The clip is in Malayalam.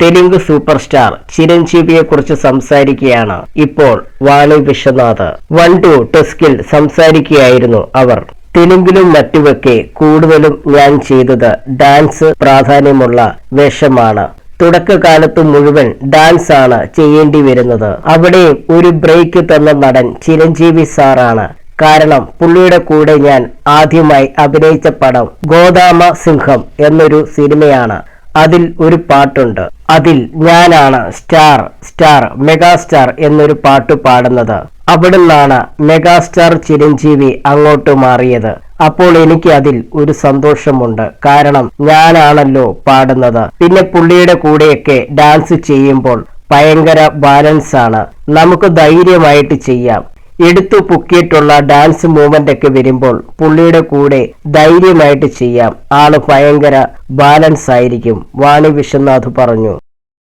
തെലുങ്ക് സൂപ്പർ സ്റ്റാർ ചിരഞ്ജീവിയെ കുറിച്ച് സംസാരിക്കുകയാണ് ഇപ്പോൾ വാണി വിശ്വനാഥ്. 1-2 ടെസ്കിൽ സംസാരിക്കുകയായിരുന്നു അവർ. തെലുങ്കിലും മറ്റുമൊക്കെ കൂടുതലും ഞാൻ ചെയ്തത് ഡാൻസ് പ്രാധാന്യമുള്ള വേഷമാണ്. തുടക്കകാലത്ത് മുഴുവൻ ഡാൻസ് ആണ് ചെയ്യേണ്ടി വരുന്നത്. അവിടെ ഒരു ബ്രേക്ക് തന്ന നടൻ ചിരഞ്ജീവി സാറാണ്. കാരണം പുള്ളിയുടെ കൂടെ ഞാൻ ആദ്യമായി അഭിനയിച്ച പടം ഗോദാമ സിംഹം എന്നൊരു സിനിമയാണ്. അതിൽ ഒരു പാട്ടുണ്ട്. അതിൽ ഞാനാണ് സ്റ്റാർ മെഗാസ്റ്റാർ എന്നൊരു പാട്ട് പാടുന്നത്. അവിടുന്നാണ് മെഗാസ്റ്റാർ ചിരഞ്ജീവി അങ്ങോട്ട് മാറിയത്. അപ്പോൾ എനിക്ക് അതിൽ ഒരു സന്തോഷമുണ്ട്. കാരണം ഞാനാണല്ലോ പാടുന്നത്. പിന്നെ പുള്ളിയുടെ കൂടെയൊക്കെ ഡാൻസ് ചെയ്യുമ്പോൾ ഭയങ്കര ബാലൻസ് ആണ്. നമുക്ക് ധൈര്യമായിട്ട് ചെയ്യാം. എടുത്തു പൊക്കിയിട്ടുള്ള ഡാൻസ് മൂവ്മെന്റ് ഒക്കെ വരുമ്പോൾ പുള്ളിയുടെ കൂടെ ധൈര്യമായിട്ട് ചെയ്യാം. ആള് ഭയങ്കര ബാലൻസ് ആയിരിക്കും, വാണി വിശ്വനാഥ് പറഞ്ഞു.